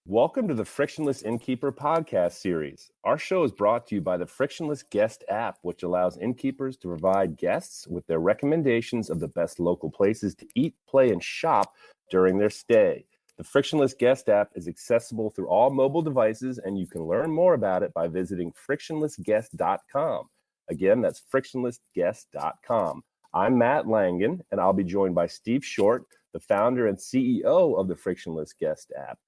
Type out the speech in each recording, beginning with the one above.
Welcome to the Frictionless Innkeeper podcast series. Our show is brought to you by the Frictionless Guest app, which allows innkeepers to provide guests with their recommendations of the best local places to eat, play, and shop during their stay. The Frictionless Guest app is accessible through all mobile devices, and you can learn more about it by visiting frictionlessguest.com. Again, that's frictionlessguest.com. I'm Matt Langen, and I'll be joined by Steve Short, the founder and CEO of the Frictionless Guest app.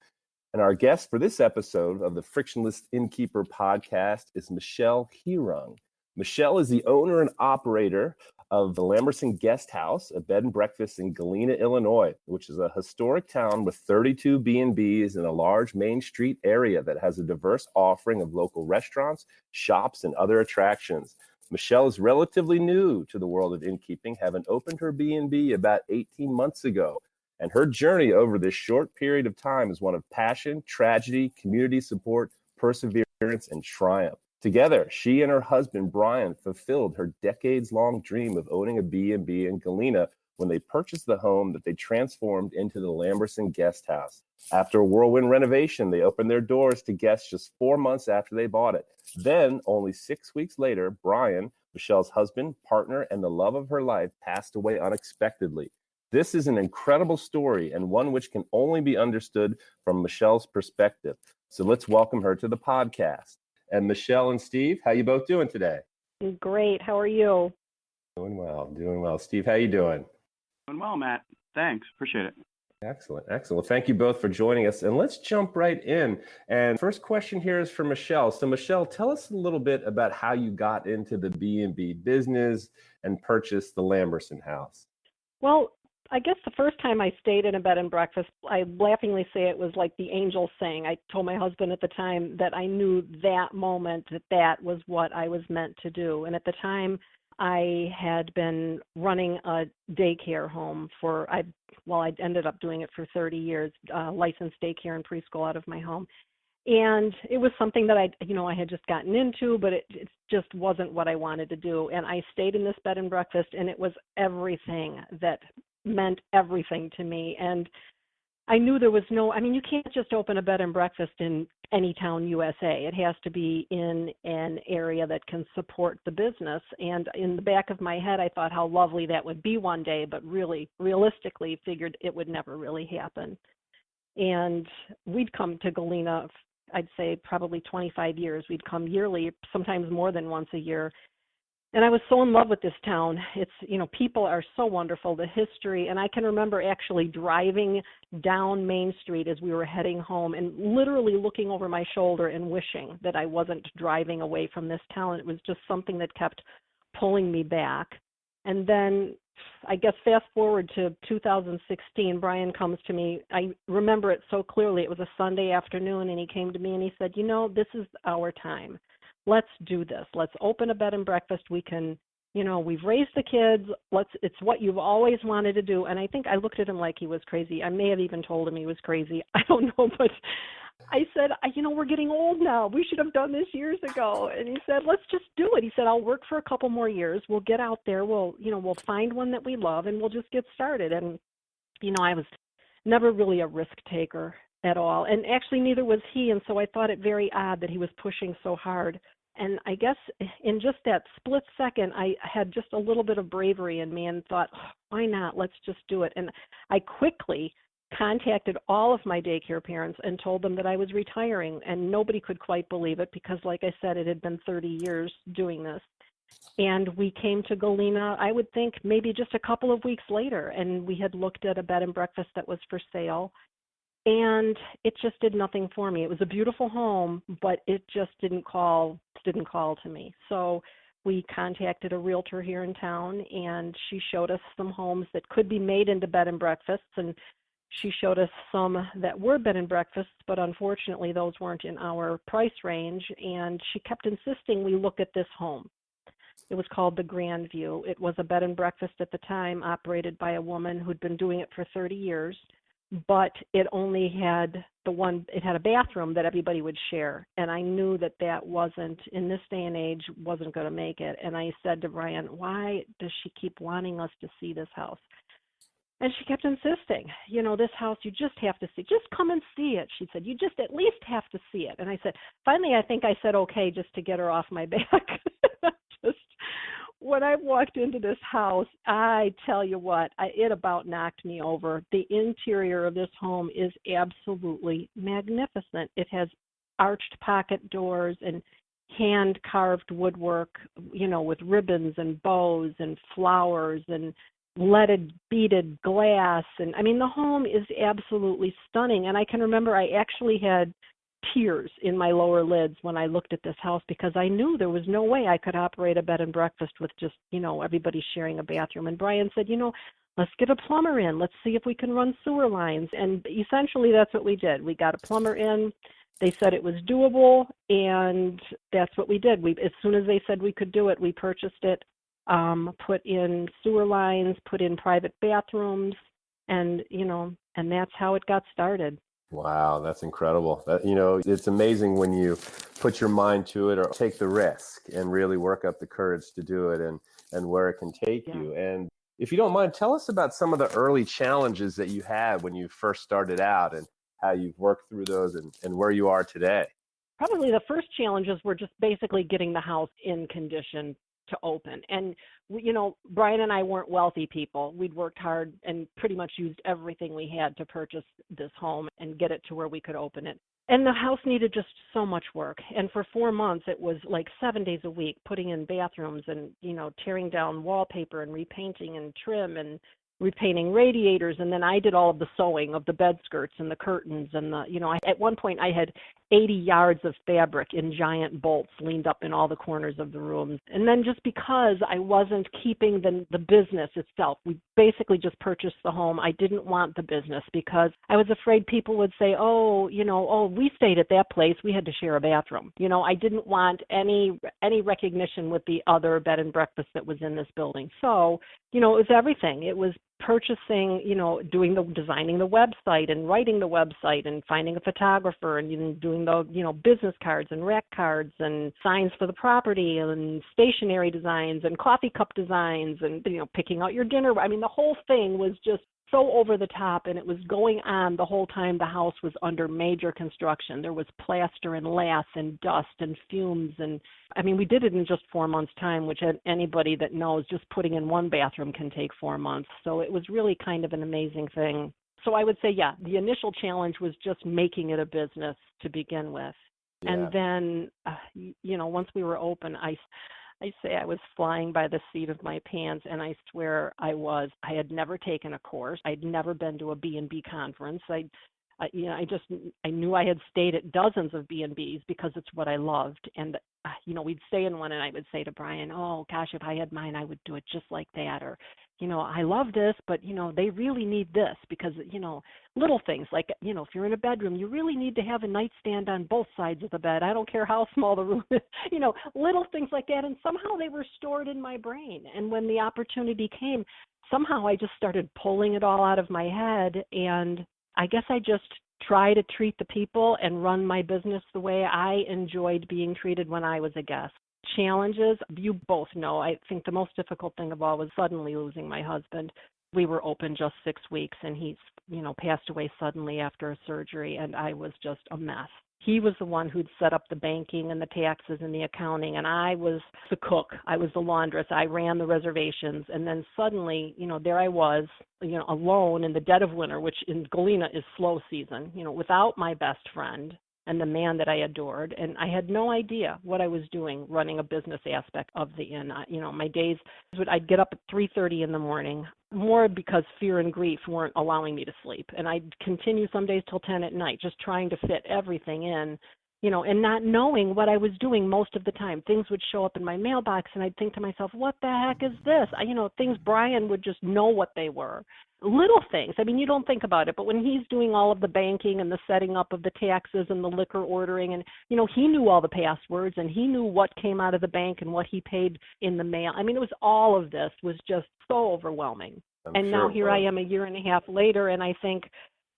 And our guest for this episode of the Frictionless Innkeeper podcast is Michelle Heurung. Michelle is the owner and operator of the Lamberson Guest House, a bed and breakfast in Galena, Illinois, which is a historic town with 32 B&Bs in a large Main Street area that has a diverse offering of local restaurants, shops, and other attractions. Michelle is relatively new to the world of innkeeping, having opened her B&B about 18 months ago. And her journey over this short period of time is one of passion, tragedy, community support, perseverance, and triumph. Together, she and her husband, Brian, fulfilled her decades-long dream of owning a B&B in Galena when they purchased the home that they transformed into the Lamberson Guest House. After a whirlwind renovation, they opened their doors to guests just 4 months after they bought it. Then, only 6 weeks later, Brian, Michelle's husband, partner, and the love of her life, passed away unexpectedly. This is an incredible story and one which can only be understood from Michelle's perspective. So let's welcome her to the podcast. And Michelle and Steve, how you both doing today? Great. How are you? Doing well. Steve, how you doing? Doing well, Matt. Thanks. Appreciate it. Excellent. Well, thank you both for joining us. And let's jump right in. And first question here is for Michelle. So Michelle, tell us a little bit about how you got into the B&B business and purchased the Lamberson house. Well, I guess the first time I stayed in a bed and breakfast, I laughingly say it was like the angels sang. I told my husband at the time that I knew that moment that was what I was meant to do. And at the time, I had been running a daycare home I ended up doing it for 30 years, licensed daycare and preschool out of my home. And it was something that I had just gotten into, but it just wasn't what I wanted to do. And I stayed in this bed and breakfast, and it was everything that meant everything to me. And I knew there was you can't just open a bed and breakfast in any town, USA. It has to be in an area that can support the business. And in the back of my head, I thought how lovely that would be one day, but really, realistically, figured it would never really happen. And we'd come to Galena, I'd say probably 25 years. We'd come yearly, sometimes more than once a year. And I was so in love with this town. It's, people are so wonderful, the history. And I can remember actually driving down Main Street as we were heading home and literally looking over my shoulder and wishing that I wasn't driving away from this town. It was just something that kept pulling me back. And then I guess fast forward to 2016, Brian comes to me. I remember it so clearly. It was a Sunday afternoon, and he came to me and he said, this is our time. Let's do this. Let's open a bed and breakfast. We can, we've raised the kids. It's what you've always wanted to do. And I think I looked at him like he was crazy. I may have even told him he was crazy. I don't know, but I said, we're getting old now. We should have done this years ago. And he said, let's just do it. He said, I'll work for a couple more years. We'll get out there. We'll find one that we love, and we'll just get started. And, I was never really a risk taker at all. And actually neither was he. And so I thought it very odd that he was pushing so hard. And I guess in just that split second, I had just a little bit of bravery in me and thought, why not? Let's just do it. And I quickly contacted all of my daycare parents and told them that I was retiring. And nobody could quite believe it because, like I said, it had been 30 years doing this. And we came to Galena, I would think maybe just a couple of weeks later, and we had looked at a bed and breakfast that was for sale. And it just did nothing for me. It was a beautiful home, but it just didn't call to me. So we contacted a realtor here in town, and she showed us some homes that could be made into bed and breakfasts. And she showed us some that were bed and breakfasts, but unfortunately those weren't in our price range. And she kept insisting we look at this home. It was called the Grand View. It was a bed and breakfast at the time operated by a woman who'd been doing it for 30 years. But it only had it had a bathroom that everybody would share. And I knew that wasn't, in this day and age, wasn't going to make it. And I said to Brian, why does she keep wanting us to see this house? And she kept insisting, this house, you just have to see. Just come and see it, she said. You just at least have to see it. And I said, finally, I think I said okay just to get her off my back. Just when I walked into this house, I tell you what, it about knocked me over. The interior of this home is absolutely magnificent. It has arched pocket doors and hand-carved woodwork, with ribbons and bows and flowers and leaded beaded glass. And I mean, the home is absolutely stunning. And I can remember I actually had tears in my lower lids when I looked at this house, because I knew there was no way I could operate a bed and breakfast with just, everybody sharing a bathroom. And Brian said, let's get a plumber in. Let's see if we can run sewer lines. And essentially that's what we did. We got a plumber in. They said it was doable, and that's what we did. As soon as they said we could do it, we purchased it, put in sewer lines, put in private bathrooms, and that's how it got started. Wow, that's incredible. It's amazing when you put your mind to it or take the risk and really work up the courage to do it and where it can take you. And if you don't mind, tell us about some of the early challenges that you had when you first started out and how you've worked through those and where you are today. Probably the first challenges were just basically getting the house in condition to open. And, Brian and I weren't wealthy people. We'd worked hard and pretty much used everything we had to purchase this home and get it to where we could open it. And the house needed just so much work. And for 4 months, it was like 7 days a week, putting in bathrooms and, tearing down wallpaper and repainting and trim and repainting radiators. And then I did all of the sewing of the bed skirts and the curtains. And at one point I had 80 yards of fabric in giant bolts leaned up in all the corners of the rooms. And then just because I wasn't keeping the business itself, we basically just purchased the home. I didn't want the business because I was afraid people would say, we stayed at that place. We had to share a bathroom. I didn't want any recognition with the other bed and breakfast that was in this building. So, it was everything. It was purchasing, designing the website and writing the website and finding a photographer and doing the, business cards and rack cards and signs for the property and stationery designs and coffee cup designs and, picking out your dinner. I mean, the whole thing was just so over the top, and it was going on the whole time the house was under major construction. There was plaster and lath and dust and fumes. And I mean, we did it in just 4 months' time, which anybody that knows just putting in one bathroom can take 4 months. So it was really kind of an amazing thing. So I would say, the initial challenge was just making it a business to begin with. Yeah. And then, once we were open, I say I was flying by the seat of my pants, and I swear I was. I had never taken a course. I'd never been to a B&B conference. I knew I had stayed at dozens of B&Bs because it's what I loved. And, we'd stay in one and I would say to Brian, oh gosh, if I had mine, I would do it just like that. Or, I love this, but, they really need this because, little things like, if you're in a bedroom, you really need to have a nightstand on both sides of the bed. I don't care how small the room is, little things like that. And somehow they were stored in my brain. And when the opportunity came, somehow I just started pulling it all out of my head. And I guess I just try to treat the people and run my business the way I enjoyed being treated when I was a guest. Challenges, you both know, I think the most difficult thing of all was suddenly losing my husband. We were open just 6 weeks, and he's, passed away suddenly after a surgery, and I was just a mess. He was the one who'd set up the banking and the taxes and the accounting, and I was the cook. I was the laundress. I ran the reservations, and then suddenly, there I was, alone in the dead of winter, which in Galena is slow season, without my best friend and the man that I adored. And I had no idea what I was doing running a business aspect of the inn. My days, I'd get up at 3:30 in the morning, more because fear and grief weren't allowing me to sleep. And I'd continue some days till 10 at night, just trying to fit everything in, and not knowing what I was doing most of the time. Things would show up in my mailbox, and I'd think to myself, what the heck is this? Things Brian would just know what they were. Little things. I mean, you don't think about it, but when he's doing all of the banking and the setting up of the taxes and the liquor ordering, and, he knew all the passwords, and he knew what came out of the bank and what he paid in the mail. I mean, it was all of this was just so overwhelming. Now here I am a year and a half later, and I think,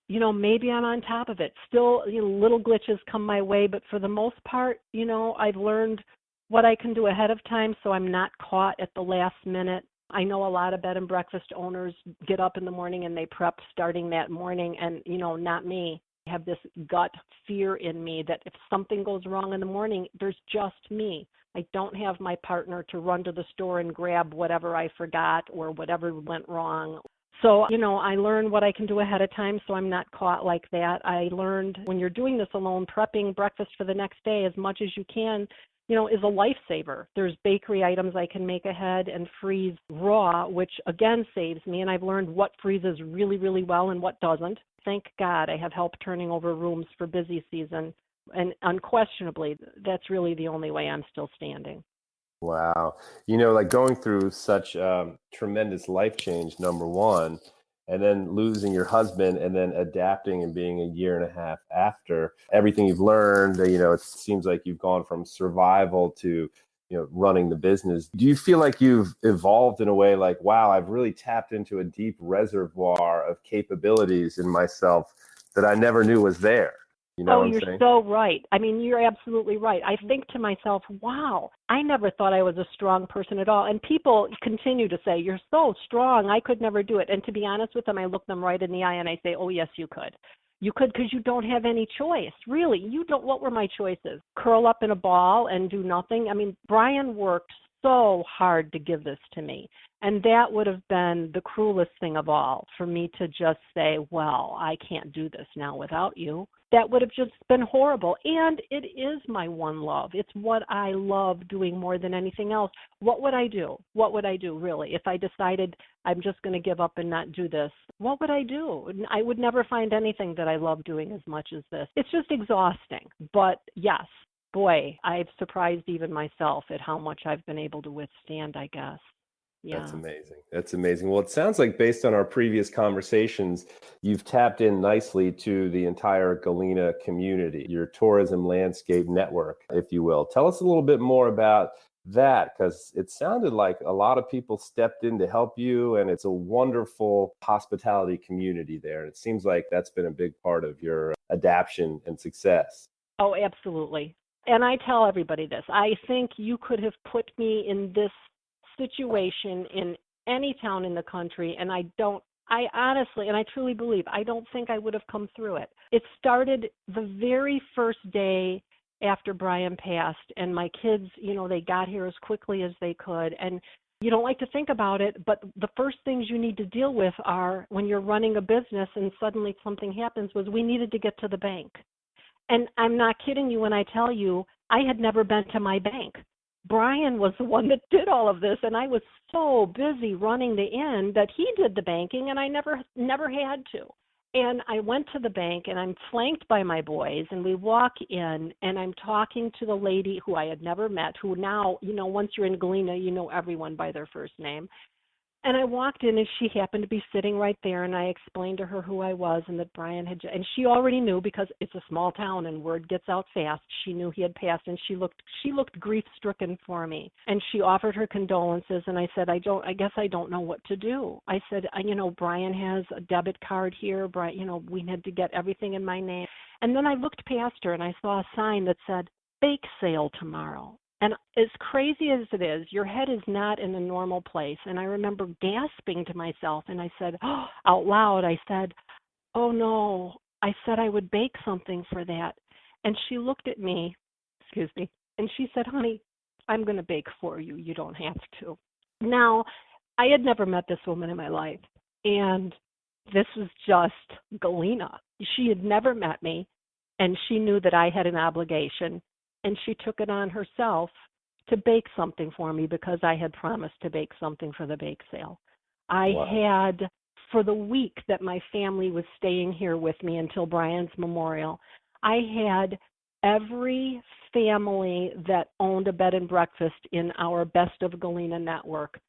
maybe I'm on top of it. Still, little glitches come my way, but for the most part, I've learned what I can do ahead of time, so I'm not caught at the last minute, I know a lot of bed and breakfast owners get up in the morning and they prep starting that morning, and, not me. I have this gut fear in me that if something goes wrong in the morning, there's just me. I don't have my partner to run to the store and grab whatever I forgot or whatever went wrong. So, I learned what I can do ahead of time so I'm not caught like that. I learned when you're doing this alone, prepping breakfast for the next day as much as you can, is a lifesaver. There's bakery items I can make ahead and freeze raw, which again saves me. And I've learned what freezes really, really well and what doesn't. Thank God I have help turning over rooms for busy season. And unquestionably, that's really the only way I'm still standing. Wow. Like going through such tremendous life change, number one, and then losing your husband and then adapting and being a year and a half after everything you've learned, it seems like you've gone from survival to, running the business. Do you feel like you've evolved in a way like, wow, I've really tapped into a deep reservoir of capabilities in myself that I never knew was there? You know what I'm You're saying? so right. I mean, you're absolutely right. I think to myself, wow, I never thought I was a strong person at all. And people continue to say, you're so strong, I could never do it. And to be honest with them, I look them right in the eye and I say, oh, yes, you could. You could, because you don't have any choice. Really, you don't. What were my choices? Curl up in a ball and do nothing? I mean, Brian worked so hard to give this to me. And that would have been the cruelest thing of all, for me to just say, well, I can't do this now without you. That would have just been horrible. And it is my one love. It's what I love doing more than anything else. What would I do? What would I do, really? If I decided I'm just going to give up and not do this, what would I do? I would never find anything that I love doing as much as this. It's just exhausting. But yes, boy, I've surprised even myself at how much I've been able to withstand, I guess. Yeah. That's amazing. That's amazing. Well, it sounds like based on our previous conversations, you've tapped in nicely to the entire Galena community, your tourism landscape network, if you will. Tell us a little bit more about that, because it sounded like a lot of people stepped in to help you, and it's a wonderful hospitality community there. And it seems like that's been a big part of your adaptation and success. Oh, absolutely. And I tell everybody this. I think you could have put me in this situation in any town in the country, and I honestly, and I truly believe, I don't think I would have come through it. It started the very first day after Brian passed, and my kids, they got here as quickly as they could. And you don't like to think about it, but the first things you need to deal with are, when you're running a business and suddenly something happens, was we needed to get to the bank. And I'm not kidding you when I tell you, I had never been to my bank. Brian was the one that did all of this, and I was so busy running the inn that he did the banking, and I never had to. And I went to the bank, and I'm flanked by my boys, and we walk in, and I'm talking to the lady who I had never met, who now, once you're in Galena, you know everyone by their first name. And I walked in, and she happened to be sitting right there, and I explained to her who I was and that Brian had, and she already knew, because it's a small town and word gets out fast. She knew he had passed, and she looked grief-stricken for me. And she offered her condolences, and I said, I guess I don't know what to do. I said, Brian has a debit card here. Brian, we had to get everything in my name. And then I looked past her, and I saw a sign that said, bake sale tomorrow. And as crazy as it is, your head is not in a normal place. And I remember gasping to myself, and I said, out loud, I said, oh no, I said I would bake something for that. And she looked at me, and she said, honey, I'm going to bake for you. You don't have to. Now, I had never met this woman in my life, and this was just Galena. She had never met me, and she knew that I had an obligation. And she took it on herself to bake something for me, because I had promised to bake something for the bake sale. I had, for the week that my family was staying here with me until Brian's memorial, I had every family that owned a bed and breakfast in our Best of Galena network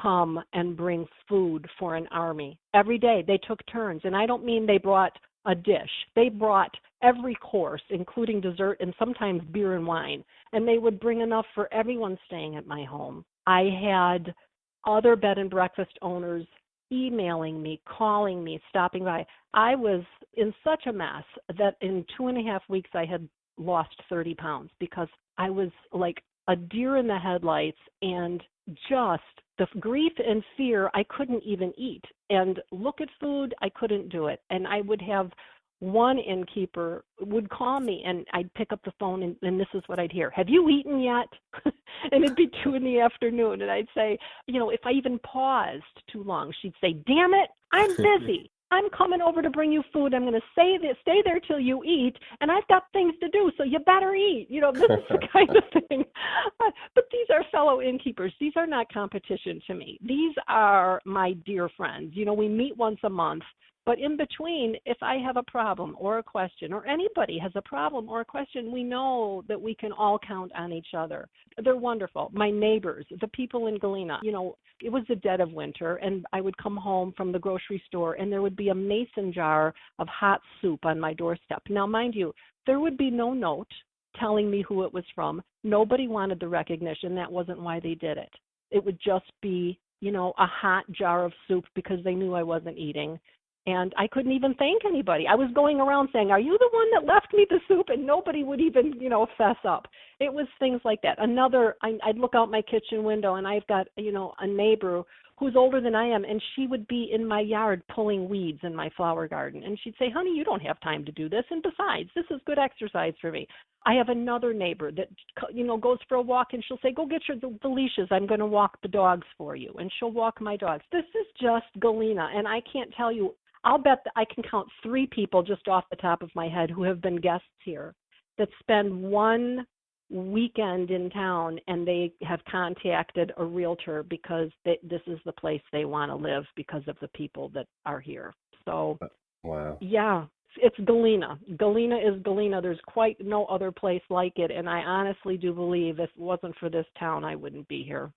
come and bring food for an army. Every day they took turns. And I don't mean they brought a dish. They brought every course, including dessert and sometimes beer and wine, and they would bring enough for everyone staying at my home. I had other bed and breakfast owners emailing me, calling me, stopping by. I was in such a mess that in 2.5 weeks I had lost 30 pounds, because I was like a deer in the headlights, and just the grief and fear. I couldn't even eat. And look at food, I couldn't do it. And I would have one innkeeper would call me, and I'd pick up the phone, and this is what I'd hear: "Have you eaten yet?" And it'd be 2 PM, and I'd say, if I even paused too long, she'd say, "Damn it, I'm busy. I'm coming over to bring you food. I'm going to stay there till you eat, and I've got things to do, so you better eat." This is the kind of thing. But these are fellow innkeepers. These are not competition to me. These are my dear friends. We meet once a month. But in between, if I have a problem or a question, or anybody has a problem or a question, we know that we can all count on each other. They're wonderful. My neighbors, the people in Galena, it was the dead of winter, and I would come home from the grocery store, and there would be a mason jar of hot soup on my doorstep. Now, mind you, there would be no note telling me who it was from. Nobody wanted the recognition. That wasn't why they did it. It would just be, a hot jar of soup because they knew I wasn't eating. And I couldn't even thank anybody. I was going around saying, "Are you the one that left me the soup?" And nobody would even, fess up. It was things like that. I'd look out my kitchen window, and I've got, a neighbor who's older than I am, and she would be in my yard pulling weeds in my flower garden. And she'd say, "Honey, you don't have time to do this. And besides, this is good exercise for me." I have another neighbor that, goes for a walk, and she'll say, "Go get the leashes. I'm going to walk the dogs for you." And she'll walk my dogs. This is just Galena. And I can't tell you, I'll bet that I can count 3 people just off the top of my head who have been guests here that spend one weekend in town, and they have contacted a realtor because this is the place they want to live because of the people that are here. So, wow. Yeah, it's Galena. Galena is Galena. There's quite no other place like it, and I honestly do believe if it wasn't for this town, I wouldn't be here.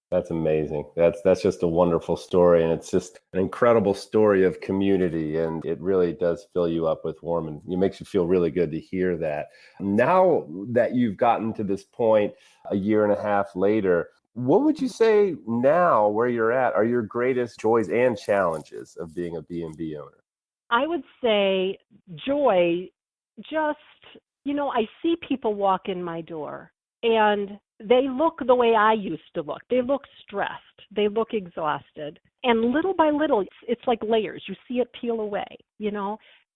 That's amazing. That's just a wonderful story, and it's just an incredible story of community, and it really does fill you up with warm, and it makes you feel really good to hear that. Now that you've gotten to this point a year and a half later, what would you say now where you're at are your greatest joys and challenges of being a B&B owner? I would say joy, just, I see people walk in my door, and they look the way I used to look. They look stressed. They look exhausted. And little by little, it's like layers. You see it peel away,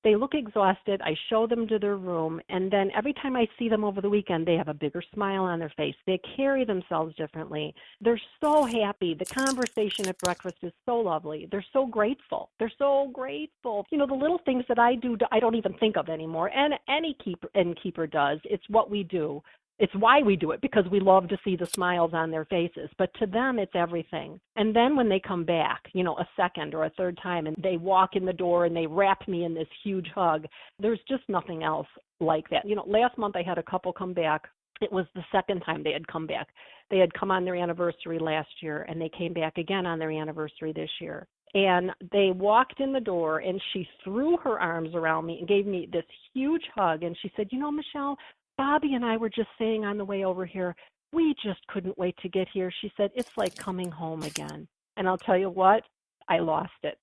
They look exhausted. I show them to their room. And then every time I see them over the weekend, they have a bigger smile on their face. They carry themselves differently. They're so happy. The conversation at breakfast is so lovely. They're so grateful. They're so grateful. The little things that I do, I don't even think of anymore. And any innkeeper does. It's what we do. It's why we do it, because we love to see the smiles on their faces. But to them, it's everything. And then when they come back, a second or a third time, and they walk in the door and they wrap me in this huge hug, there's just nothing else like that. Last month I had a couple come back. It was the second time they had come back. They had come on their anniversary last year, and they came back again on their anniversary this year. And they walked in the door, and she threw her arms around me and gave me this huge hug. And she said, "Michelle, Bobby and I were just saying on the way over here, we just couldn't wait to get here." She said, "It's like coming home again." And I'll tell you what, I lost it.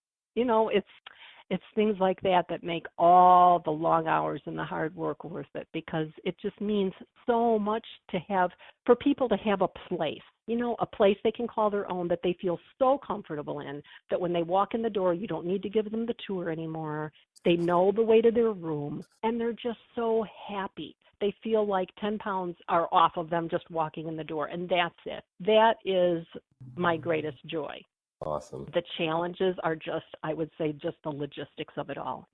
It's things like that make all the long hours and the hard work worth it, because it just means so much for people to have a place, a place they can call their own, that they feel so comfortable in, that when they walk in the door, you don't need to give them the tour anymore. They know the way to their room, and they're just so happy. They feel like 10 pounds are off of them just walking in the door, and that's it. That is my greatest joy. Awesome. The challenges are just, I would say, just the logistics of it all.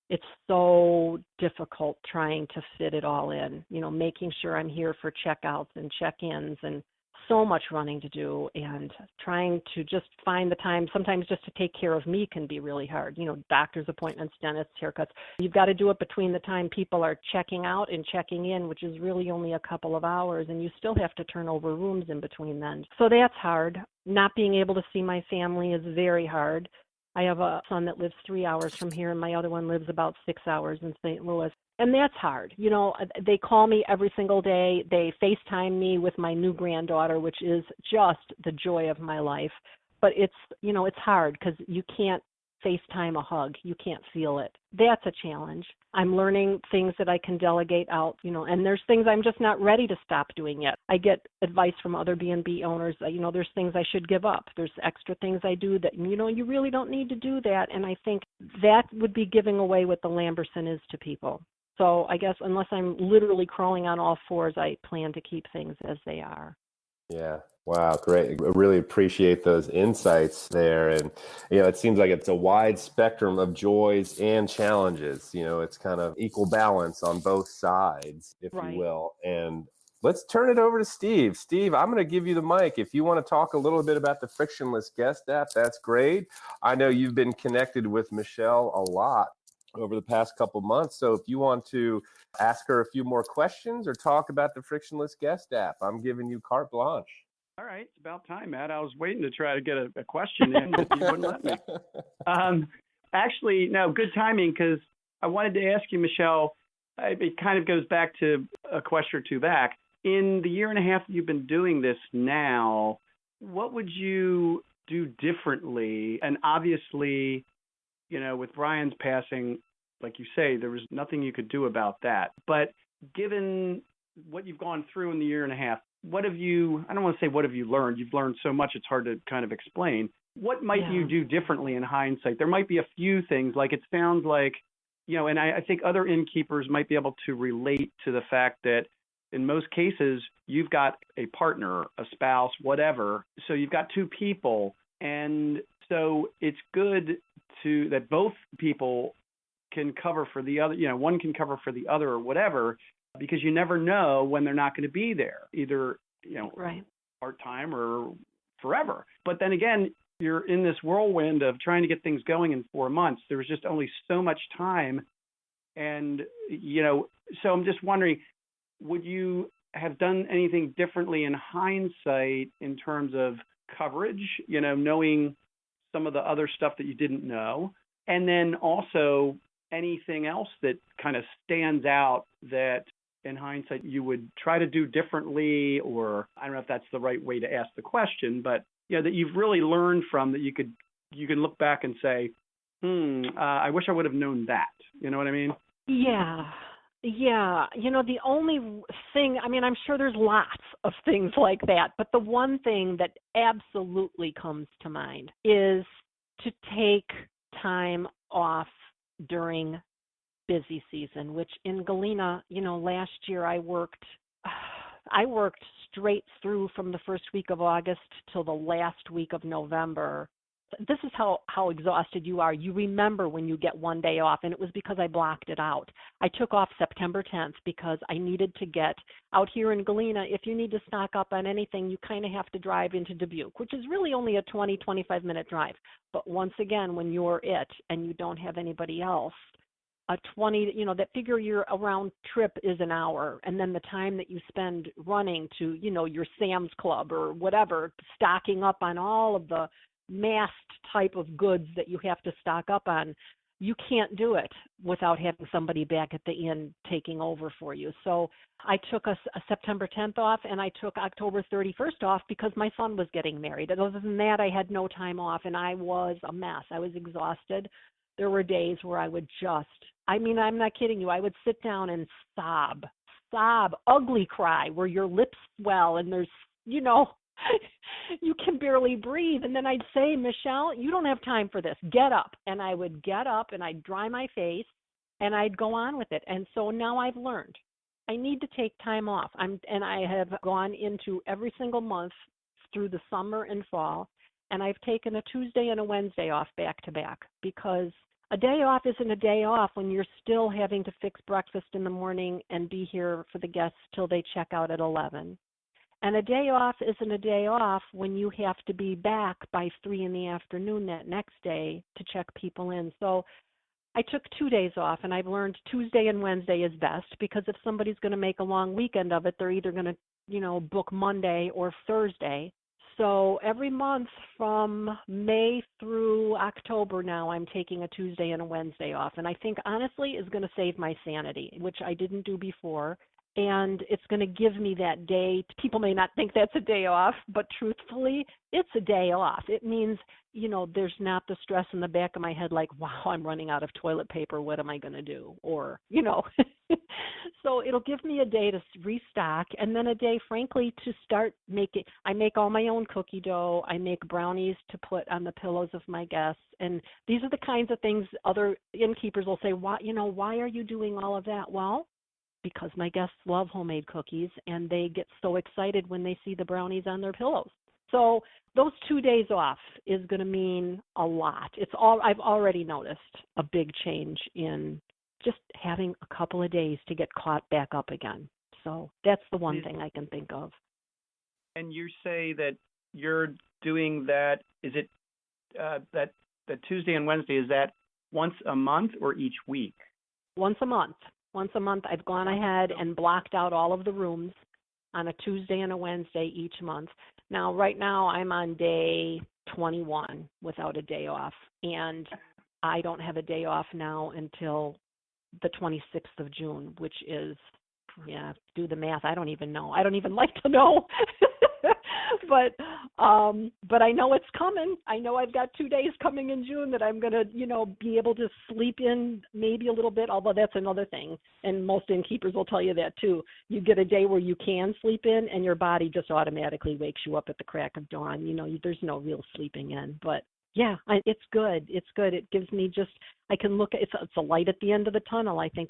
It's so difficult trying to fit it all in, making sure I'm here for checkouts and check-ins, and so much running to do, and trying to just find the time. Sometimes just to take care of me can be really hard. Doctor's appointments, dentists, haircuts. You've got to do it between the time people are checking out and checking in, which is really only a couple of hours, and you still have to turn over rooms in between then. So that's hard. Not being able to see my family is very hard. I have a son that lives 3 hours from here, and my other one lives about 6 hours in St. Louis. And that's hard. They call me every single day. They FaceTime me with my new granddaughter, which is just the joy of my life. But it's hard because you can't FaceTime a hug. You can't feel it. That's a challenge. I'm learning things that I can delegate out, and there's things I'm just not ready to stop doing yet. I get advice from other B&B owners that, there's things I should give up. There's extra things I do that, you really don't need to do that. And I think that would be giving away what the Lamberson is to people. So I guess unless I'm literally crawling on all fours, I plan to keep things as they are. Yeah. Wow. Great. I really appreciate those insights there. And, it seems like it's a wide spectrum of joys and challenges. It's kind of equal balance on both sides, if Right. you will. And let's turn it over to Steve. Steve, I'm going to give you the mic. If you want to talk a little bit about the Frictionless Guest app, that's great. I know you've been connected with Michelle a lot over the past couple months. So if you want to ask her a few more questions or talk about the Frictionless Guest app, I'm giving you carte blanche. All right, it's about time, Matt. I was waiting to try to get a question in, but you wouldn't let me. Actually, no, good timing, because I wanted to ask you, Michelle, it kind of goes back to a question or two back. In the year and a half you've been doing this now, what would you do differently? And obviously, with Brian's passing, like you say, there was nothing you could do about that. But given what you've gone through in the year and a half, what have you, I don't want to say what have you learned. You've learned so much, it's hard to kind of explain. What might you do differently in hindsight? There might be a few things, like it sounds like, and I think other innkeepers might be able to relate to the fact that in most cases, you've got a partner, a spouse, whatever. So you've got two people. And so it's good that both people can cover for the other, one can cover for the other or whatever, because you never know when they're not going to be there, either, right, part-time or forever. But then again, you're in this whirlwind of trying to get things going in 4 months. There was just only so much time. And, so I'm just wondering, would you have done anything differently in hindsight in terms of coverage, knowing some of the other stuff that you didn't know? And then also anything else that kind of stands out that in hindsight you would try to do differently, or I don't know if that's the right way to ask the question, but that you've really learned from, that you can look back and say, I wish I would have known that. You know what I mean? Yeah. The only thing, I'm sure there's lots of things like that, but the one thing that absolutely comes to mind is to take time off during busy season, which in Galena, last year I worked straight through from the first week of August till the last week of November. This is how exhausted you are. You remember when you get one day off, and it was because I blocked it out. I took off September 10th because I needed to get out here in Galena. If you need to stock up on anything, you kind of have to drive into Dubuque, which is really only a 20, 25-minute drive. But once again, when you're it and you don't have anybody else, a 20, that figure year around trip is an hour. And then the time that you spend running to, your Sam's Club or whatever, stocking up on all of the massed type of goods that you have to stock up on, you can't do it without having somebody back at the inn taking over for you. So I took a September 10th off, and I took October 31st off because my son was getting married. And other than that, I had no time off, and I was a mess. I was exhausted. There were days where I would I'm not kidding you, I would sit down and sob, ugly cry, where your lips swell and there's, you can barely breathe. And then I'd say, Michelle, you don't have time for this. Get up. And I would get up and I'd dry my face and I'd go on with it. And so now I've learned I need to take time off. And I have gone into every single month through the summer and fall, and I've taken a Tuesday and a Wednesday off back to back, because a day off isn't a day off when you're still having to fix breakfast in the morning and be here for the guests till they check out at 11. And a day off isn't a day off when you have to be back by 3 in the afternoon that next day to check people in. So I took 2 days off, and I've learned Tuesday and Wednesday is best, because if somebody's going to make a long weekend of it, they're either going to, book Monday or Thursday. So every month from May through October now, I'm taking a Tuesday and a Wednesday off. And I think, honestly, is going to save my sanity, which I didn't do before. and it's going to give me that day. People may not think that's a day off, but truthfully, it's a day off. It means, there's not the stress in the back of my head like, wow, I'm running out of toilet paper. What am I going to do? Or, so it'll give me a day to restock, and then a day, frankly, to start making. I make all my own cookie dough. I make brownies to put on the pillows of my guests. And these are the kinds of things other innkeepers will say, why are you doing all of that? Well, because my guests love homemade cookies, and they get so excited when they see the brownies on their pillows. So those 2 days off is going to mean a lot. I've already noticed a big change in just having a couple of days to get caught back up again. So that's the one thing I can think of. And you say that you're doing that, is it that Tuesday and Wednesday, is that once a month or each week? Once a month. Once a month, I've gone ahead and blocked out all of the rooms on a Tuesday and a Wednesday each month. Now, right now, I'm on day 21 without a day off, and I don't have a day off now until the 26th of June, which is, do the math. I don't even know. I don't even like to know. But I know it's coming. I know I've got 2 days coming in June that I'm going to, be able to sleep in maybe a little bit, although that's another thing. And most innkeepers will tell you that too. You get a day where you can sleep in, and your body just automatically wakes you up at the crack of dawn. There's no real sleeping in. But yeah, it's good. It's good. It gives me I can look at it's a light at the end of the tunnel. I think,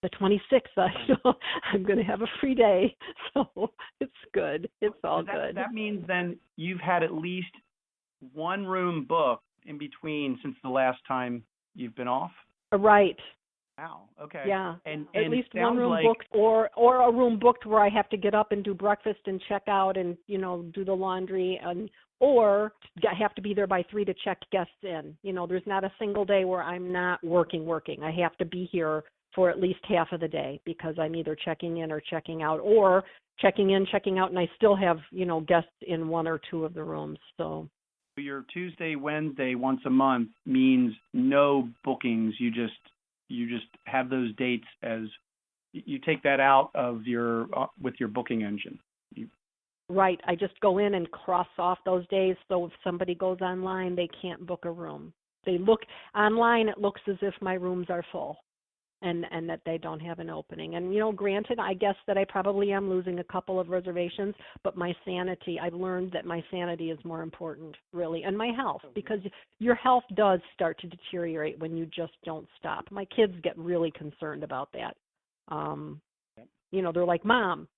the 26th, I'm going to have a free day. So it's good. It's all good. That means then you've had at least one room booked in between since the last time you've been off? Right. Wow. Okay. Yeah. And at least one room booked or a room booked where I have to get up and do breakfast and check out and, do the laundry or I have to be there by 3 to check guests in. There's not a single day where I'm not working. I have to be here for at least half of the day because I'm either checking in or checking out, or checking in, checking out, and I still have, guests in one or two of the rooms. So your Tuesday, Wednesday, once a month means no bookings. You just have those dates as you take that out of with your booking engine. Right. I just go in and cross off those days. So if somebody goes online, they can't book a room. They look online, it looks as if my rooms are full. And that they don't have an opening. And, granted, I guess that I probably am losing a couple of reservations, but my sanity, I've learned that my sanity is more important, really, and my health, because your health does start to deteriorate when you just don't stop. My kids get really concerned about that. They're like, Mom,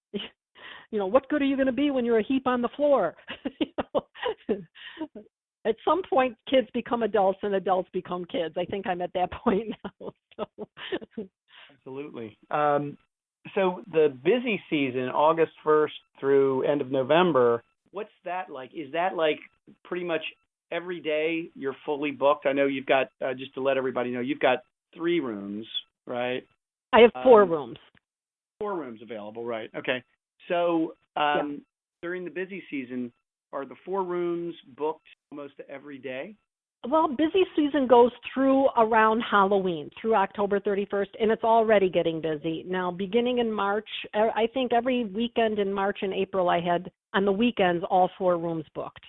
what good are you going to be when you're a heap on the floor? At some point, kids become adults and adults become kids. I think I'm at that point now. So. Absolutely. So the busy season, August 1st through end of November, what's that like? Is that like pretty much every day you're fully booked? I know you've got, just to let everybody know, you've got 3 rooms, right? I have 4 rooms. 4 rooms available, right. Okay. So during the busy season, are the 4 rooms booked almost every day? Well, busy season goes through around Halloween, through October 31st, and it's already getting busy. Now, beginning in March, I think every weekend in March and April I had, on the weekends, all 4 rooms booked,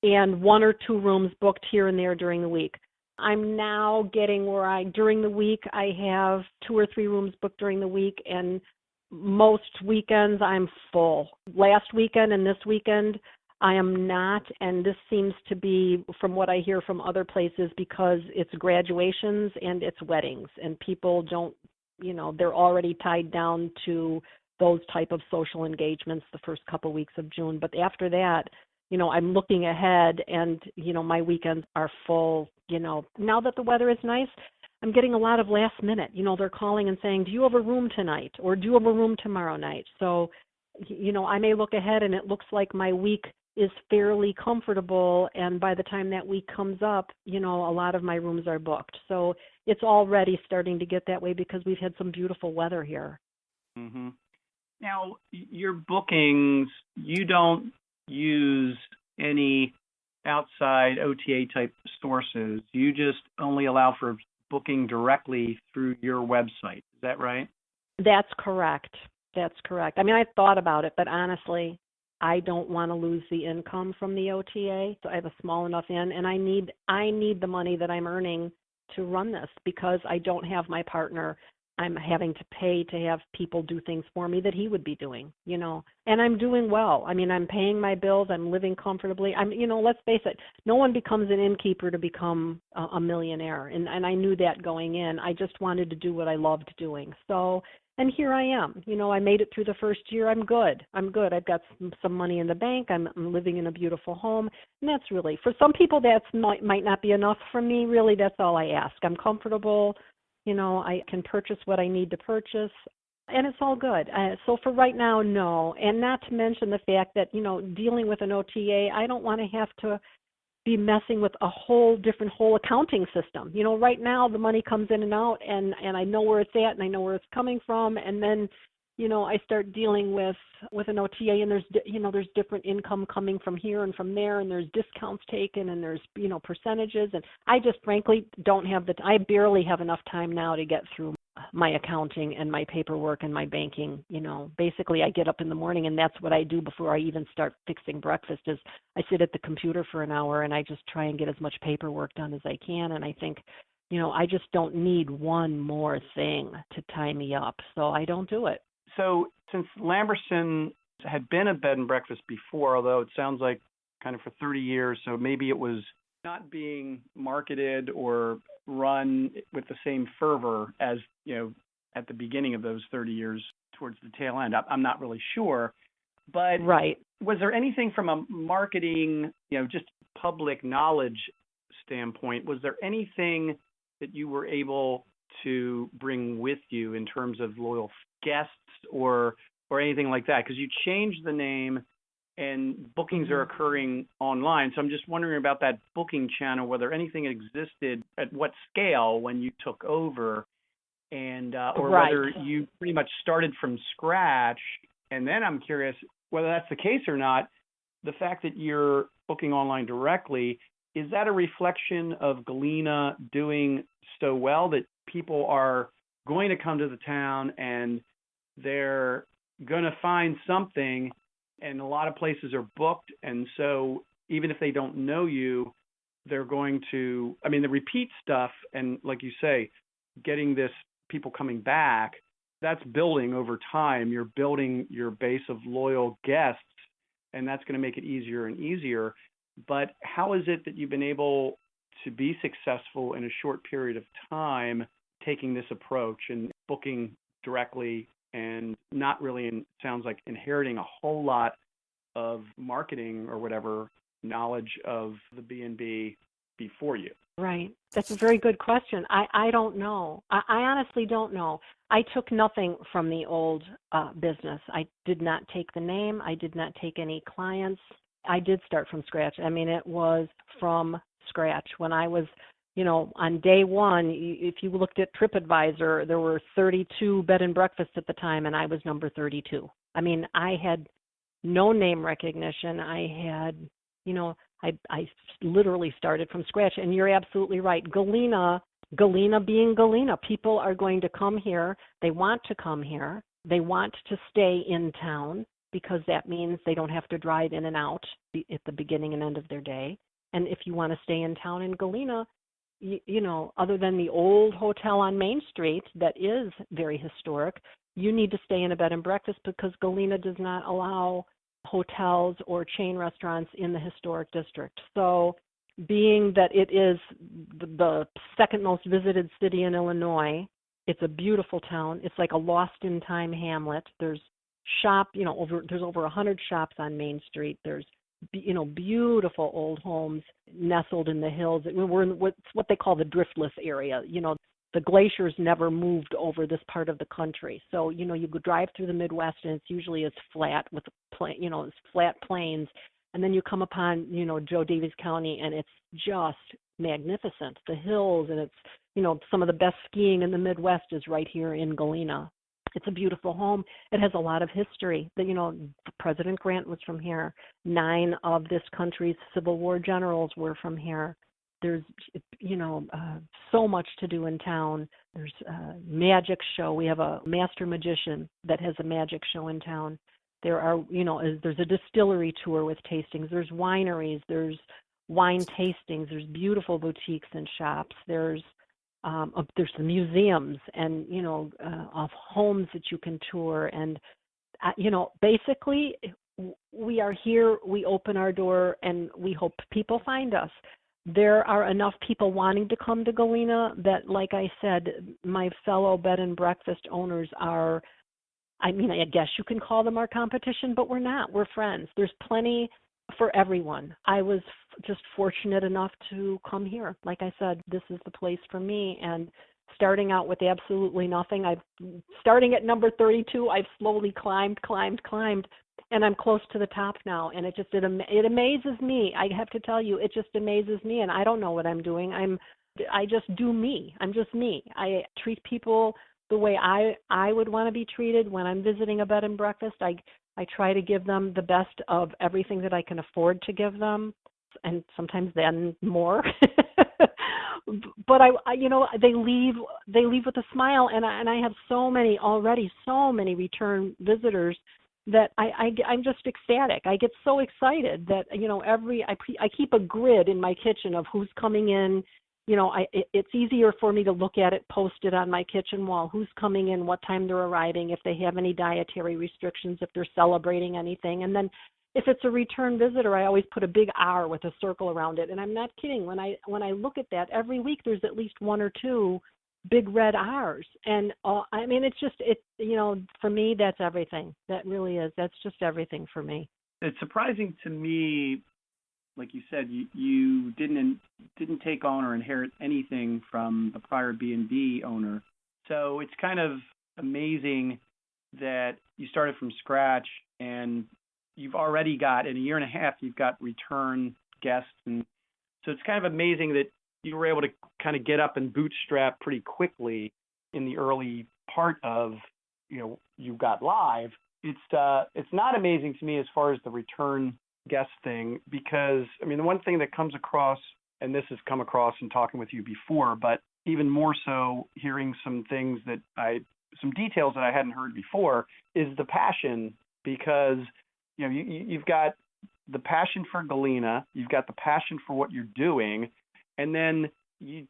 and 1 or 2 rooms booked here and there during the week. I'm now getting where during the week, I have 2 or 3 rooms booked during the week, and most weekends I'm full. Last weekend and this weekend, I am not, and this seems to be, from what I hear from other places, because it's graduations and it's weddings, and people don't, they're already tied down to those type of social engagements the first couple weeks of June. But after that, I'm looking ahead, and, my weekends are full. Now that the weather is nice, I'm getting a lot of last minute. They're calling and saying, do you have a room tonight, or do you have a room tomorrow night? So, I may look ahead, and it looks like my week is fairly comfortable, and by the time that week comes up, a lot of my rooms are booked. So it's already starting to get that way because we've had some beautiful weather here. Mm-hmm. Now, your bookings, you don't use any outside OTA type sources. You just only allow for booking directly through your website. Is that right? That's correct. That's correct. I mean, I thought about it, but honestly, I don't want to lose the income from the OTA. So I have a small enough in, and I need the money that I'm earning to run this because I don't have my partner. I'm having to pay to have people do things for me that he would be doing, and I'm doing well. I mean, I'm paying my bills. I'm living comfortably. Let's face it, no one becomes an innkeeper to become a millionaire. And I knew that going in. I just wanted to do what I loved doing. So, and here I am. I made it through the first year. I'm good. I've got some money in the bank. I'm living in a beautiful home. And that's really, for some people, might not be enough. For me, really, that's all I ask. I'm comfortable. I can purchase what I need to purchase, and it's all good. So for right now, no. And not to mention the fact that, dealing with an OTA, I don't want to have to be messing with a whole accounting system. Right now the money comes in and out, and I know where it's at, and I know where it's coming from, and then I start dealing with an OTA, and there's different income coming from here and from there, and there's discounts taken, and there's percentages, and I just frankly don't have I barely have enough time now to get through my accounting and my paperwork and my banking. Basically I get up in the morning, and that's what I do before I even start fixing breakfast is I sit at the computer for an hour and I just try and get as much paperwork done as I can, and I think I just don't need one more thing to tie me up, so I don't do it. So since Lamberson had been a bed and breakfast before, although it sounds like kind of for 30 years, so maybe it was not being marketed or run with the same fervor as, at the beginning of those 30 years towards the tail end. I'm not really sure. But right. Was there anything from a marketing, just public knowledge standpoint, was there anything that you were able to bring with you in terms of loyal guests or anything like that? Because you changed the name and bookings are occurring online. So I'm just wondering about that booking channel, whether anything existed at what scale when you took over, and or right. whether you pretty much started from scratch. And then I'm curious whether that's the case or not. The fact that you're booking online directly, is that a reflection of Galena doing so well that people are going to come to the town and they're going to find something, and a lot of places are booked, and so even if they don't know you, they're going to, the repeat stuff, and like you say, getting this people coming back, that's building over time. You're building your base of loyal guests, and that's going to make it easier and easier. But how is it that you've been able to be successful in a short period of time taking this approach and booking directly and not really, sounds like, inheriting a whole lot of marketing or whatever knowledge of the B&B before you? Right. That's a very good question. I don't know. I honestly don't know. I took nothing from the old business. I did not take the name. I did not take any clients. I did start from scratch. It was from scratch. When I was, on day one, if you looked at TripAdvisor, there were 32 bed and breakfasts at the time, and I was number 32. I had no name recognition. I had, I literally started from scratch. And you're absolutely right. Galena being Galena, people are going to come here. They want to come here. They want to stay in town because that means they don't have to drive in and out at the beginning and end of their day. And if you want to stay in town in Galena, other than the old hotel on Main Street that is very historic, you need to stay in a bed and breakfast because Galena does not allow hotels or chain restaurants in the historic district. So being that it is the second most visited city in Illinois, it's a beautiful town. It's like a lost in time hamlet. There's there's over 100 shops on Main Street. There's beautiful old homes nestled in the hills. We're in what they call the driftless area. The glaciers never moved over this part of the country. So, you could drive through the Midwest and it's usually as flat with, it's flat plains. And then you come upon, Joe Davies County and it's just magnificent. The hills, and it's, some of the best skiing in the Midwest is right here in Galena. It's a beautiful home. It has a lot of history. President Grant was from here. 9 of this country's Civil War generals were from here. There's, so much to do in town. There's a magic show. We have a master magician that has a magic show in town. There are, there's a distillery tour with tastings. There's wineries. There's wine tastings. There's beautiful boutiques and shops. There's the museums and, of homes that you can tour. And, basically we are here, we open our door, and we hope people find us. There are enough people wanting to come to Galena that, like I said, my fellow bed and breakfast owners are, I guess you can call them our competition, but we're not. We're friends. There's plenty for everyone. I was just fortunate enough to come here. Like I said, this is the place for me. And starting out with absolutely nothing, starting at number 32, I've slowly climbed, and I'm close to the top now. And it amazes me. I have to tell you, it just amazes me. And I don't know what I'm doing. I just do me. I'm just me. I treat people the way I would want to be treated when I'm visiting a bed and breakfast. I try to give them the best of everything that I can afford to give them, and sometimes then more. But they leave with a smile, and I have so many return visitors that I'm just ecstatic. I get so excited that I keep a grid in my kitchen of who's coming in. It's easier for me to look at it posted on my kitchen wall, who's coming in, what time they're arriving, if they have any dietary restrictions, if they're celebrating anything. And then if it's a return visitor, I always put a big R with a circle around it. And I'm not kidding. When I look at that, every week there's at least one or two big red R's. And for me, that's everything. That really is. That's just everything for me. It's surprising to me, like you said, you didn't take on or inherit anything from the prior B&B owner. So it's kind of amazing that you started from scratch, and you've already got, in a year and a half, you've got return guests. And so it's kind of amazing that you were able to kind of get up and bootstrap pretty quickly in the early part of, you got live. It's not amazing to me as far as the return guest thing, because the one thing that comes across, and this has come across in talking with you before, but even more so hearing some details that I hadn't heard before, is the passion. Because you've got the passion for Galena, you've got the passion for what you're doing, and then you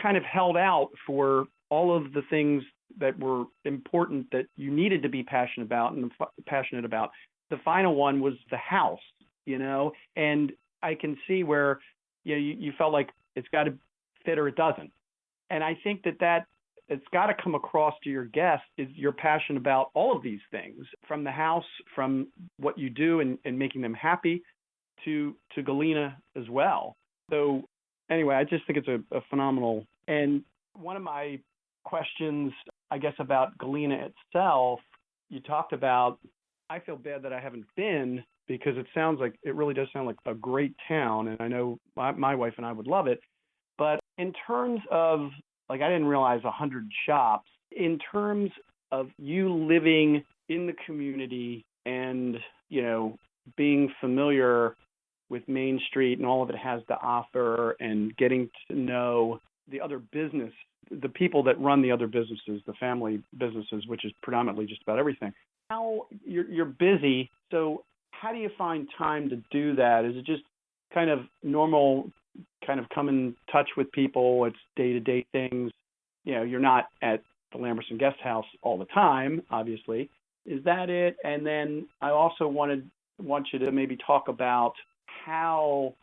kind of held out for all of the things that were important that you needed to be passionate about. The final one was the house, and I can see where you felt like it's got to fit or it doesn't. And I think that it's got to come across to your guests is your passion about all of these things, from the house, from what you do and making them happy, to Galena as well. So anyway, I just think it's a phenomenal. And one of my questions, I guess, about Galena itself, you talked about, I feel bad that I haven't been, because it really does sound like a great town, and I know my wife and I would love it. But in terms of, I didn't realize 100 shops. In terms of you living in the community and, being familiar with Main Street and all of it has to offer, and getting to know the other business, the people that run the other businesses, the family businesses, which is predominantly just about everything. How you're busy, so how do you find time to do that? Is it just kind of normal, kind of come in touch with people? It's day-to-day things. You're not at the Lamberson Guest House all the time, obviously. Is that it? And then I also want you to maybe talk about how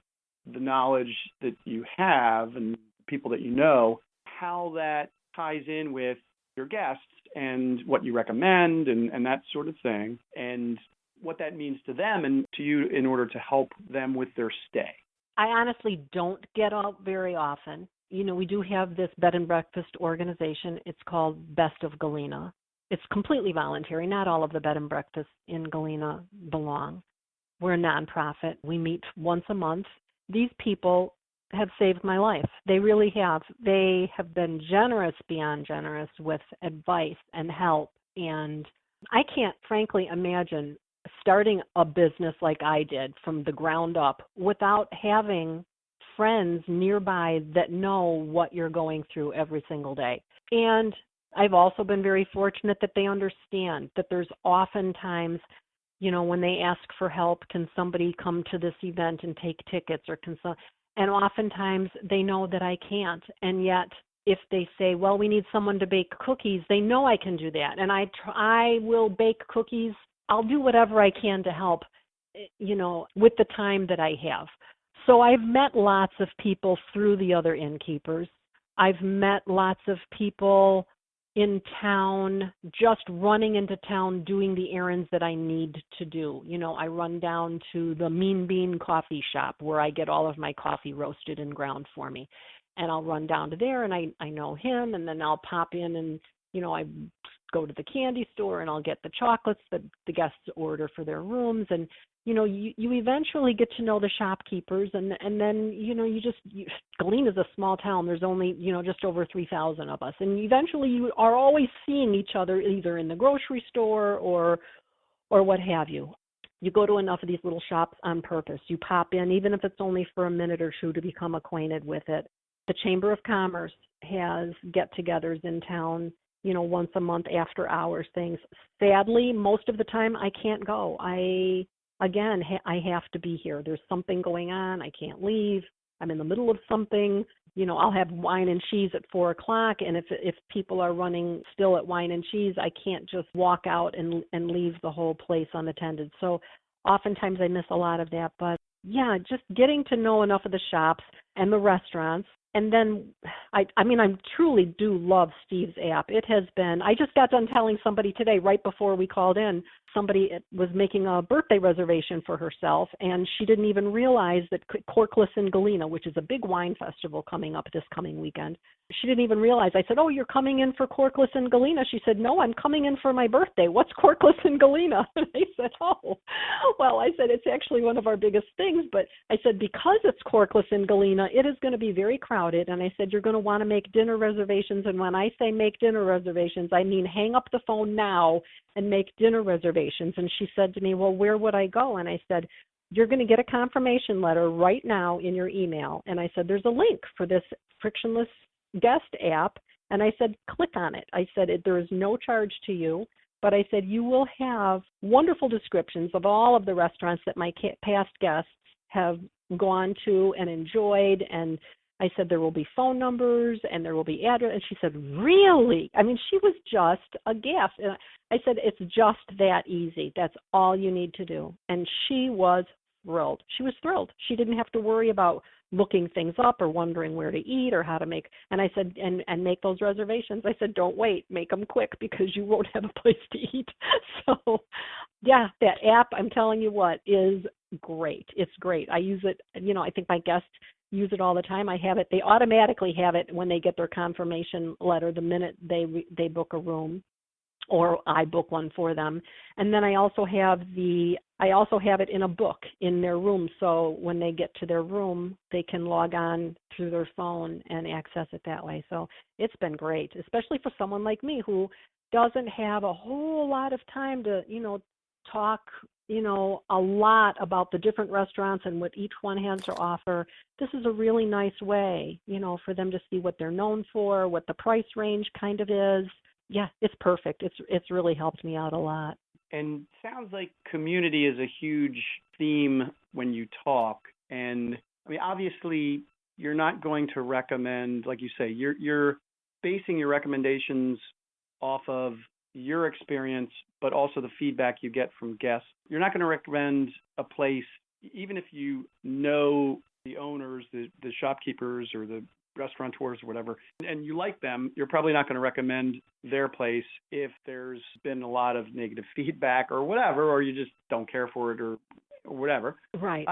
the knowledge that you have and people that you know, how that ties in with your guests and what you recommend and that sort of thing, and what that means to them and to you in order to help them with their stay. I honestly don't get out very often. We do have this bed and breakfast organization. It's called Best of Galena. It's completely voluntary. Not all of the bed and breakfasts in Galena belong. We're a nonprofit. We meet once a month. These people have saved my life. They really have. They have been generous beyond generous with advice and help. And I can't frankly imagine starting a business like I did from the ground up without having friends nearby that know what you're going through every single day. And I've also been very fortunate that they understand that there's oftentimes, when they ask for help, can somebody come to this event and take tickets, or and oftentimes they know that I can't. And yet if they say, well, we need someone to bake cookies, they know I can do that. And I will bake cookies. I'll do whatever I can to help, with the time that I have. So I've met lots of people through the other innkeepers. I've met lots of people in town, just running into town, doing the errands that I need to do. I run down to the Mean Bean coffee shop where I get all of my coffee roasted and ground for me. And I'll run down to there, and I know him, and then I'll pop in and, I go to the candy store and I'll get the chocolates that the guests order for their rooms. And, you eventually get to know the shopkeepers, and then, Galena's a small town. There's only, just over 3,000 of us. And eventually you are always seeing each other either in the grocery store or what have you. You go to enough of these little shops on purpose. You pop in, even if it's only for a minute or two, to become acquainted with it. The Chamber of Commerce has get-togethers in town, once a month after hours things. Sadly, most of the time I can't go. I have to be here. There's something going on. I can't leave. I'm in the middle of something. I'll have wine and cheese at 4:00, and if people are running still at wine and cheese, I can't just walk out and leave the whole place unattended. So oftentimes I miss a lot of that. But yeah, just getting to know enough of the shops and the restaurants. And then, I truly do love Steve's app. It has been, I just got done telling somebody today, right before we called in, somebody was making a birthday reservation for herself, and she didn't even realize that Corkless in Galena, which is a big wine festival coming up this coming weekend, she didn't even realize. I said, oh, you're coming in for Corkless in Galena? She said, no, I'm coming in for my birthday. What's Corkless in Galena? And I said, oh, well, I said, it's actually one of our biggest things, but I said, because it's Corkless in Galena, it is going to be very crowded, and I said, you're going to want to make dinner reservations, and when I say make dinner reservations, I mean hang up the phone now and make dinner reservations. And she said to me, well, where would I go? And I said, you're going to get a confirmation letter right now in your email. And I said, there's a link for this frictionless guest app. And I said, click on it. I said, there is no charge to you, but I said, you will have wonderful descriptions of all of the restaurants that my past guests have gone to and enjoyed. And I said, there will be phone numbers and there will be address. And she said, really? I mean, she was just aghast. And I said, it's just that easy. That's all you need to do. And she was thrilled. She was thrilled. She didn't have to worry about looking things up or wondering where to eat or how to make. And I said, and make those reservations. I said, don't wait. Make them quick because you won't have a place to eat. So, yeah, that app, I'm telling you what, is great. It's great. I use it. I think my guests use it all the time. I have it. They automatically have it when they get their confirmation letter the minute they book a room, or I book one for them. And then I also have it in a book in their room, so when they get to their room, they can log on through their phone and access it that way. So it's been great, especially for someone like me who doesn't have a whole lot of time to, talk, a lot about the different restaurants and what each one has to offer. This is a really nice way, for them to see what they're known for, what the price range kind of is. Yeah, it's perfect. It's really helped me out a lot. And sounds like community is a huge theme when you talk. And I mean, obviously, you're not going to recommend, like you say, you're basing your recommendations off of your experience, but also the feedback you get from guests. You're not going to recommend a place, even if you know the owners, the shopkeepers or the restaurateurs or whatever, and you like them, you're probably not going to recommend their place if there's been a lot of negative feedback or whatever, or you just don't care for it or whatever. Right.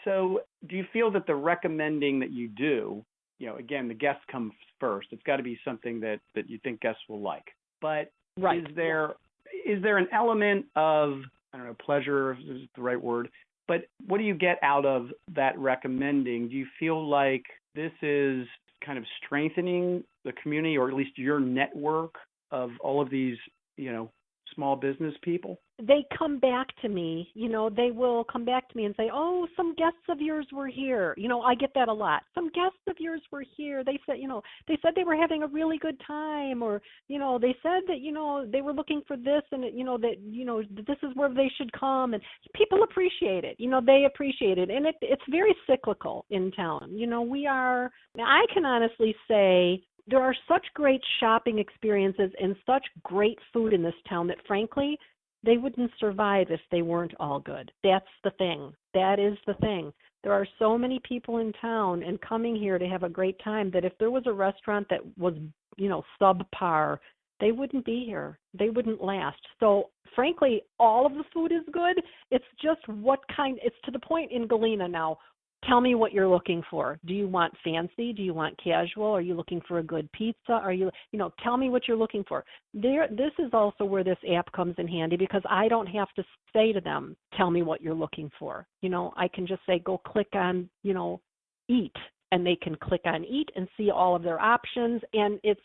So do you feel that the recommending that you do, again, the guests come first. It's got to be something that you think guests will like. But right. Is there an element of, I don't know, pleasure is the right word, but what do you get out of that recommending? Do you feel like this is kind of strengthening the community, or at least your network of all of these, small business people? They come back to me, they will come back to me and say, oh, some guests of yours were here. I get that a lot. Some guests of yours were here. They said, they were having a really good time, or, they said that, they were looking for this and, this is where they should come. And people appreciate it. They appreciate it. And it's very cyclical in town. Now I can honestly say, there are such great shopping experiences and such great food in this town that, frankly, they wouldn't survive if they weren't all good. That's the thing. That is the thing. There are so many people in town and coming here to have a great time that if there was a restaurant that was, subpar, they wouldn't be here. They wouldn't last. So, frankly, all of the food is good. It's just it's to the point in Galena now. Tell me what you're looking for. Do you want fancy? Do you want casual? Are you looking for a good pizza? Are you, tell me what you're looking for. This is also where this app comes in handy because I don't have to say to them, tell me what you're looking for. I can just say, go click on, eat, and they can click on eat and see all of their options. And it's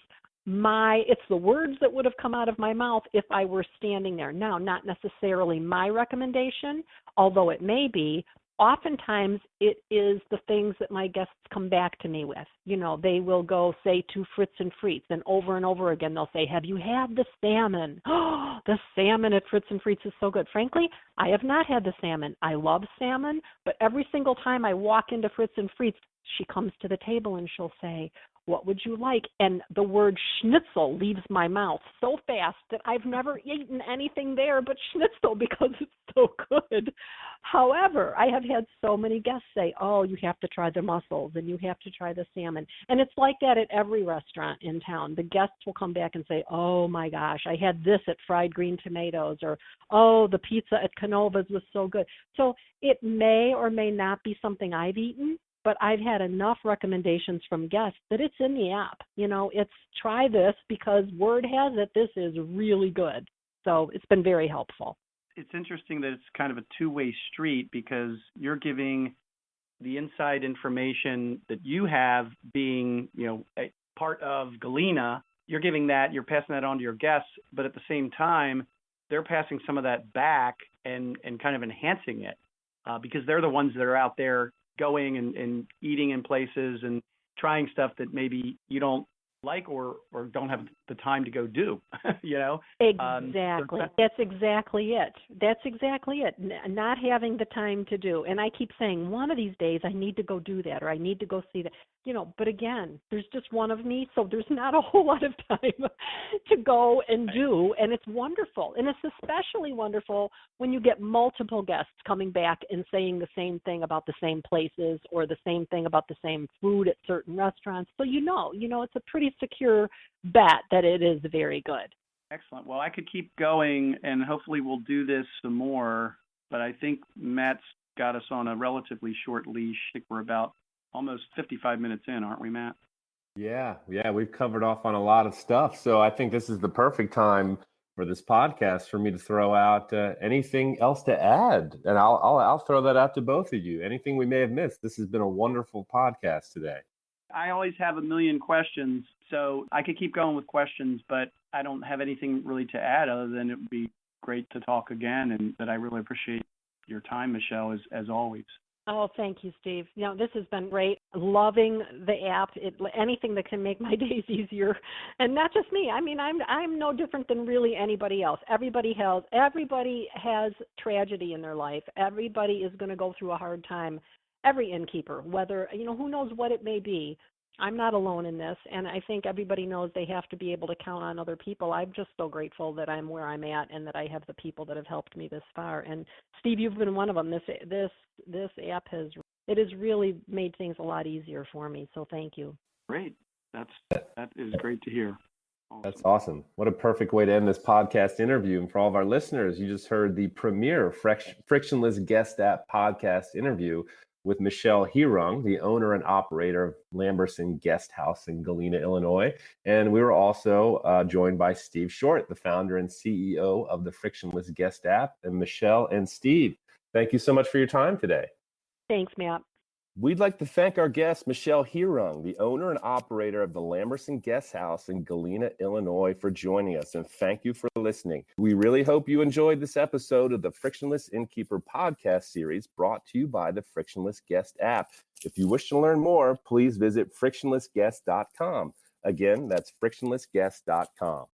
the words that would have come out of my mouth if I were standing there. Now, not necessarily my recommendation, although it may be. Oftentimes, it is the things that my guests come back to me with. They will go, say, to Fritz and Frites, and over again, they'll say, have you had the salmon? Oh, the salmon at Fritz and Frites is so good. Frankly, I have not had the salmon. I love salmon, but every single time I walk into Fritz and Frites, she comes to the table and she'll say, what would you like? And the word schnitzel leaves my mouth so fast that I've never eaten anything there but schnitzel because it's so good. However, I have had so many guests say, oh, you have to try the mussels and you have to try the salmon. And it's like that at every restaurant in town. The guests will come back and say, oh my gosh, I had this at Fried Green Tomatoes, or, oh, the pizza at Canova's was so good. So it may or may not be something I've eaten, but I've had enough recommendations from guests that it's in the app. It's try this because word has it this is really good. So it's been very helpful. It's interesting that it's kind of a two-way street because you're giving the inside information that you have being, a part of Galena. You're giving that, you're passing that on to your guests, but at the same time, they're passing some of that back and kind of enhancing it because they're the ones that are out there going and eating in places and trying stuff that maybe you don't like or don't have the time to go do, Exactly. That's exactly it. That's exactly it. Not having the time to do. And I keep saying, one of these days I need to go do that, or I need to go see that, but again, there's just one of me, so there's not a whole lot of time to go and do. And it's wonderful. And it's especially wonderful when you get multiple guests coming back and saying the same thing about the same places or the same thing about the same food at certain restaurants. So it's a pretty secure bet that it is very good. Excellent. Well, I could keep going, and hopefully we'll do this some more, but I think Matt's got us on a relatively short leash. I think we're about almost 55 minutes in, aren't we, Matt? Yeah, we've covered off on a lot of stuff. So I think this is the perfect time for this podcast for me to throw out anything else to add. And I'll throw that out to both of you. Anything we may have missed. This has been a wonderful podcast today. I always have a million questions, so I could keep going with questions, but I don't have anything really to add other than it would be great to talk again, and that I really appreciate your time, Michelle, as always. Oh, thank you, Steve. This has been great. Loving the app. Anything that can make my days easier, and not just me. I mean, I'm no different than really anybody else. Everybody has tragedy in their life. Everybody is going to go through a hard time. Every innkeeper, whether, who knows what it may be. I'm not alone in this, and I think everybody knows they have to be able to count on other people. I'm just so grateful that I'm where I'm at and that I have the people that have helped me this far. And Steve, you've been one of them. This app has really made things a lot easier for me. So thank you. Great. That is great to hear. Awesome. That's awesome. What a perfect way to end this podcast interview. And for all of our listeners, you just heard the premier frictionless guest app podcast interview with Michelle Heurung, the owner and operator of Lamberson Guest House in Galena, Illinois. And we were also joined by Steve Short, the founder and CEO of the Frictionless Guest app. And Michelle and Steve, thank you so much for your time today. Thanks, Matt. We'd like to thank our guest, Michelle Heurung, the owner and operator of the Lamberson Guest House in Galena, Illinois, for joining us, and thank you for listening. We really hope you enjoyed this episode of the Frictionless Innkeeper podcast series brought to you by the Frictionless Guest app. If you wish to learn more, please visit frictionlessguest.com. Again, that's frictionlessguest.com.